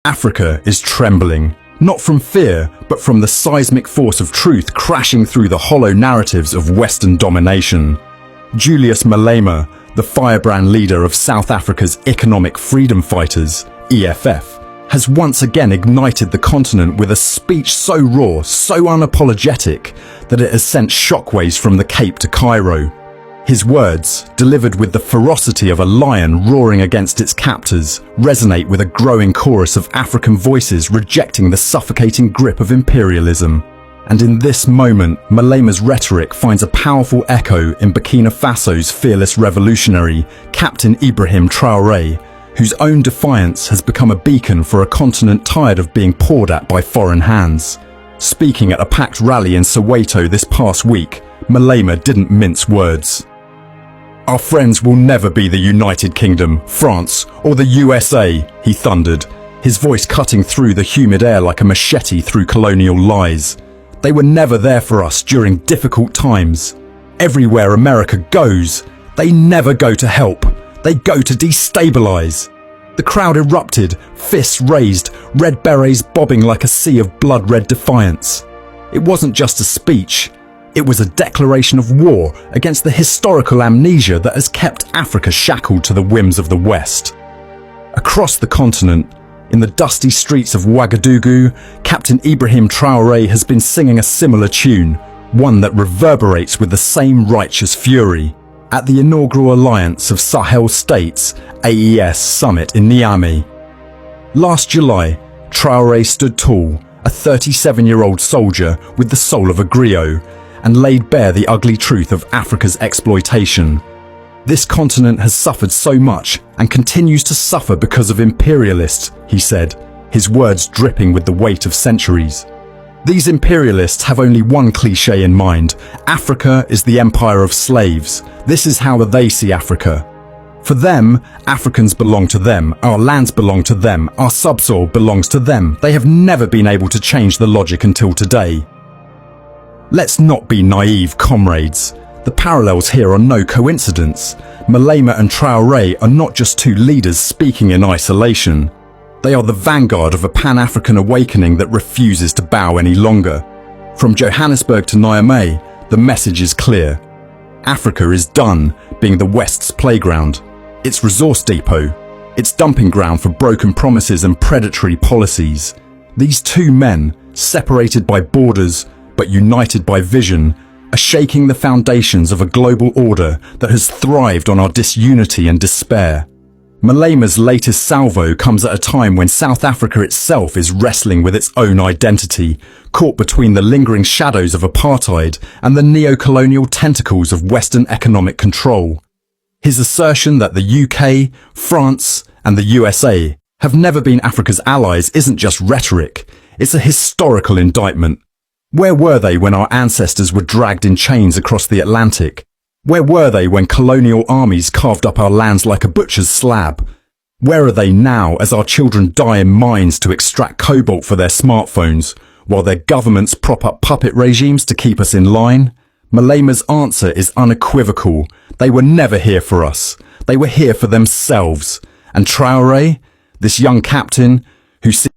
Africa is trembling, not from fear, but from the seismic force of truth crashing through the hollow narratives of Western domination. Julius Malema, the firebrand leader of South Africa's Economic Freedom Fighters, EFF, has once again ignited the continent with a speech so raw, so unapologetic, that it has sent shockwaves from the Cape to Cairo. His words, delivered with the ferocity of a lion roaring against its captors, resonate with a growing chorus of African voices rejecting the suffocating grip of imperialism. And in this moment, Malema's rhetoric finds a powerful echo in Burkina Faso's fearless revolutionary, Captain Ibrahim Traoré, whose own defiance has become a beacon for a continent tired of being pawed at by foreign hands. Speaking at a packed rally in Soweto this past week, Malema didn't mince words. "Our friends will never be the United Kingdom, France, or the USA," he thundered, his voice cutting through the humid air like a machete through colonial lies. "They were never there for us during difficult times. Everywhere America goes, they never go to help. They go to destabilize." The crowd erupted, fists raised, red berets bobbing like a sea of blood-red defiance. It wasn't just a speech. It was a declaration of war against the historical amnesia that has kept Africa shackled to the whims of the West. Across the continent, in the dusty streets of Ouagadougou, Captain Ibrahim Traoré has been singing a similar tune, one that reverberates with the same righteous fury. At the inaugural Alliance of Sahel States, AES summit in Niamey. Last July, Traoré stood tall, a 37-year-old soldier with the soul of a griot, and laid bare the ugly truth of Africa's exploitation. "This continent has suffered so much and continues to suffer because of imperialists," he said, his words dripping with the weight of centuries. These imperialists have only one cliché in mind: Africa is the empire of slaves. This is how they see Africa. For them, Africans belong to them, our lands belong to them, our subsoil belongs to them. They have never been able to change the logic until today. Let's not be naive, comrades. The parallels here are no coincidence. Malema and Traoré are not just two leaders speaking in isolation. They are the vanguard of a Pan-African awakening that refuses to bow any longer. From Johannesburg to Niamey, the message is clear. Africa is done being the West's playground, its resource depot, its dumping ground for broken promises and predatory policies. These two men, separated by borders but united by vision, are shaking the foundations of a global order that has thrived on our disunity and despair. Malema's latest salvo comes at a time when South Africa itself is wrestling with its own identity, caught between the lingering shadows of apartheid and the neo-colonial tentacles of Western economic control. His assertion that the UK, France, and the USA have never been Africa's allies isn't just rhetoric, it's a historical indictment. Where were they when our ancestors were dragged in chains across the Atlantic? Where were they when colonial armies carved up our lands like a butcher's slab? Where are they now as our children die in mines to extract cobalt for their smartphones, while their governments prop up puppet regimes to keep us in line? Malema's answer is unequivocal. They were never here for us. They were here for themselves. And Traoré, this young captain, who